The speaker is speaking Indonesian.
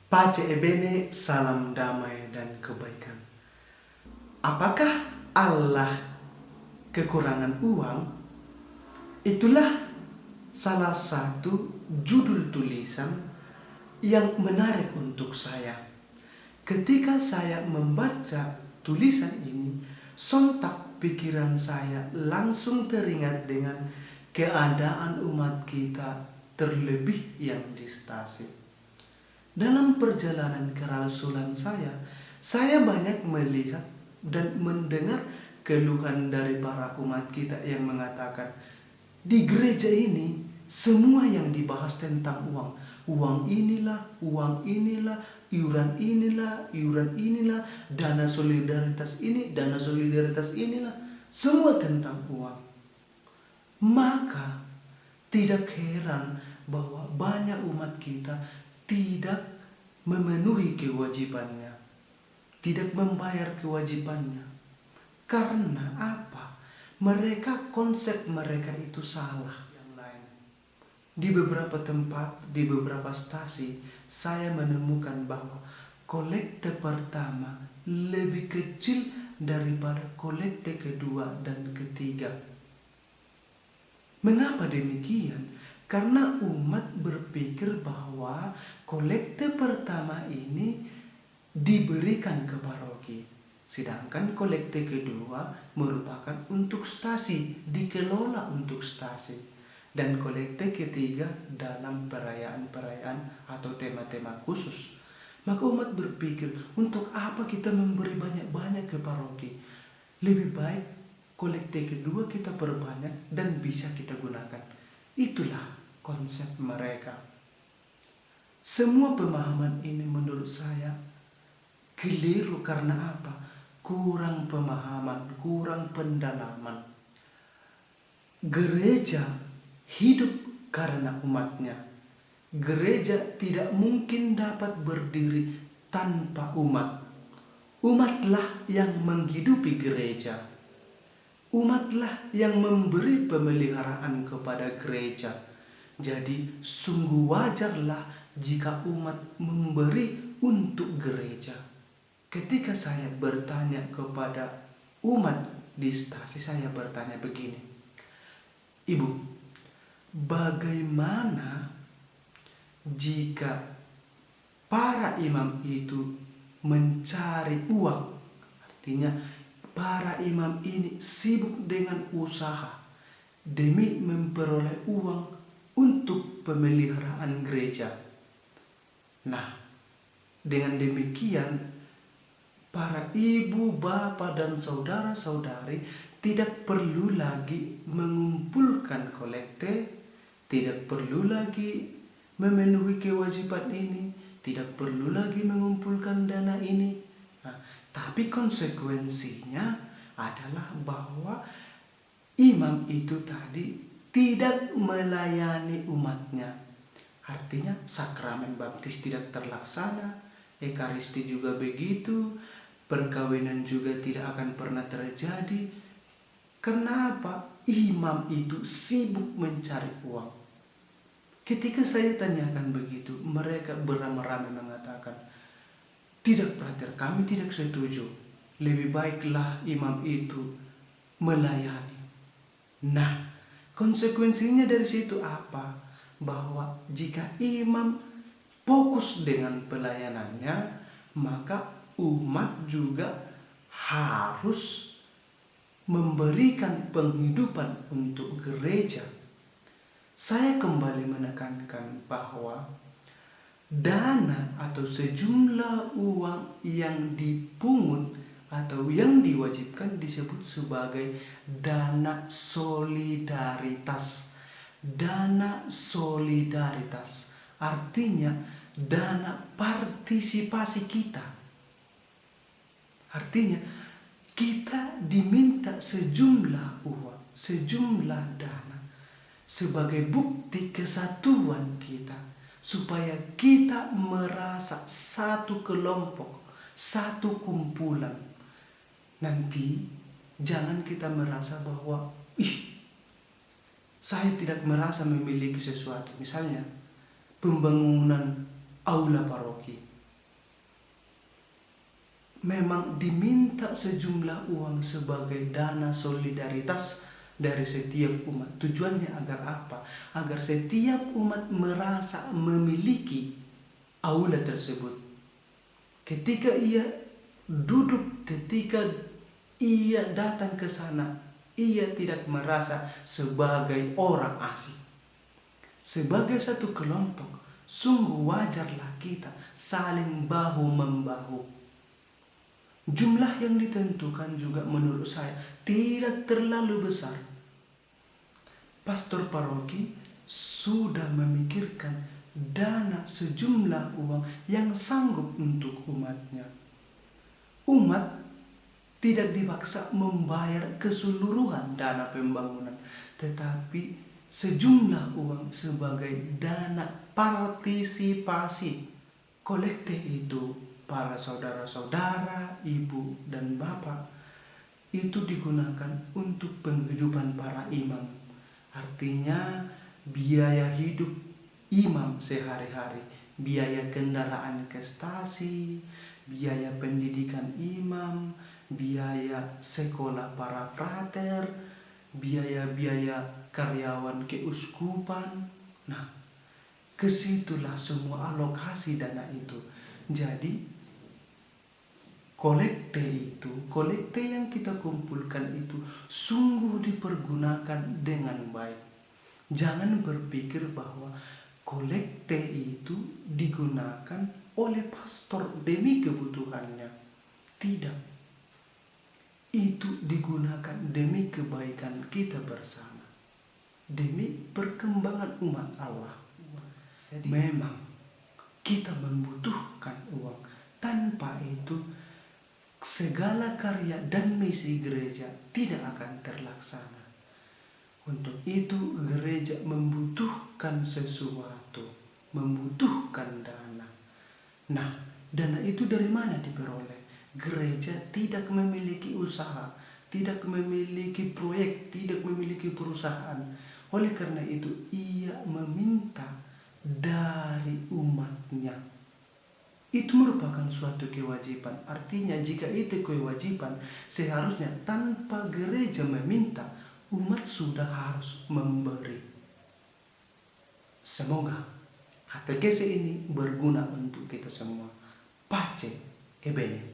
Pace e bene, salam damai dan kebaikan. Apakah Allah kekurangan uang? Itulah salah satu judul tulisan yang menarik untuk saya. Ketika saya membaca tulisan ini, sontak pikiran saya langsung teringat dengan keadaan umat kita, terlebih yang di stasi. Dalam perjalanan kerasulan saya banyak melihat dan mendengar keluhan dari para umat kita yang mengatakan, di gereja ini semua yang dibahas tentang uang. Uang inilah, iuran inilah, dana solidaritas ini, dana solidaritas inilah. Semua tentang uang. Maka tidak heran bahwa banyak umat kita tidak memenuhi kewajibannya, tidak membayar kewajibannya. Karena apa? Konsep mereka itu salah. Yang lain, di beberapa tempat, di beberapa stasi, saya menemukan bahwa kolekte pertama lebih kecil daripada kolekte kedua dan ketiga. Mengapa demikian? Karena umat berpikir bahwa kolekte pertama ini diberikan ke paroki, sedangkan kolekte kedua merupakan untuk stasi, dikelola untuk stasi, dan kolekte ketiga dalam perayaan-perayaan atau tema-tema khusus. Maka umat berpikir, untuk apa kita memberi banyak-banyak ke paroki? Lebih baik kolekte kedua kita perbanyak dan bisa kita gunakan. Itulah konsep mereka. Semua pemahaman ini menurut saya keliru. Karena apa? Kurang pemahaman, kurang pendalaman. Gereja hidup karena umatnya. Gereja tidak mungkin dapat berdiri tanpa umat. Umatlah yang menghidupi gereja. Umatlah yang memberi pemeliharaan kepada gereja. Jadi sungguh wajarlah jika umat memberi untuk gereja. Ketika saya bertanya kepada umat di stasi, saya bertanya begini, Ibu, bagaimana jika para imam itu mencari uang? Artinya para imam ini sibuk dengan usaha demi memperoleh uang untuk pemeliharaan gereja. Nah, dengan demikian para ibu, bapak, dan saudara-saudari tidak perlu lagi mengumpulkan kolekte, tidak perlu lagi memenuhi kewajiban ini, tidak perlu lagi mengumpulkan dana ini. Tapi konsekuensinya adalah bahwa imam itu tadi tidak melayani umatnya. Artinya sakramen baptis tidak terlaksana, ekaristi juga begitu, perkawinan juga tidak akan pernah terjadi. Kenapa? Imam itu sibuk mencari uang. Ketika saya tanyakan begitu, mereka beramai-ramai mengatakan, tidak, Frater, kami tidak setuju. Lebih baiklah imam itu melayani. Nah, konsekuensinya dari situ apa? Bahwa jika imam fokus dengan pelayanannya, maka umat juga harus memberikan penghidupan untuk gereja. Saya kembali menekankan bahwa dana atau sejumlah uang yang dipungut atau yang diwajibkan disebut sebagai dana solidaritas. Dana solidaritas artinya dana partisipasi kita. Artinya kita diminta sejumlah uang, sejumlah dana sebagai bukti kesatuan kita, supaya kita merasa satu kelompok, satu kumpulan. Nanti jangan kita merasa bahwa saya tidak merasa memiliki sesuatu. Misalnya pembangunan aula paroki. memang diminta sejumlah uang sebagai dana solidaritas dari setiap umat. Tujuannya agar apa? Agar setiap umat merasa memiliki aula tersebut. Ketika ia duduk, ketika ia datang ke sana, ia tidak merasa sebagai orang asing. Sebagai satu kelompok, sungguh wajarlah kita saling bahu-membahu. Jumlah yang ditentukan juga menurut saya tidak terlalu besar. Pastor paroki sudah memikirkan dana sejumlah uang yang sanggup untuk umatnya. Umat tidak dipaksa membayar keseluruhan dana pembangunan, tetapi sejumlah uang sebagai dana partisipasi. Kolekte itu para saudara-saudara, ibu dan bapak, itu digunakan untuk penghidupan para imam. Artinya biaya hidup imam sehari-hari, biaya kendaraan ke stasi, biaya pendidikan imam, biaya sekolah para frater, biaya-biaya karyawan keuskupan. Nah, kesitulah semua alokasi dana itu. Jadi kolekte yang kita kumpulkan itu sungguh dipergunakan dengan baik. Jangan berpikir bahwa kolekte itu digunakan oleh pastor demi kebutuhannya. Tidak. Itu digunakan demi kebaikan kita bersama, demi perkembangan umat Allah. Jadi, memang kita membutuhkan uang. Tanpa itu segala karya dan misi gereja tidak akan terlaksana. Untuk itu gereja membutuhkan sesuatu, membutuhkan dana. Nah, dana itu dari mana diperoleh? Gereja tidak memiliki usaha, tidak memiliki proyek, tidak memiliki perusahaan. Oleh karena itu ia meminta dari umatnya. Itu merupakan suatu kewajiban. Artinya jika itu kewajiban, seharusnya tanpa gereja meminta, umat sudah harus memberi. Semoga katekese ini berguna untuk kita semua. Pace e bene.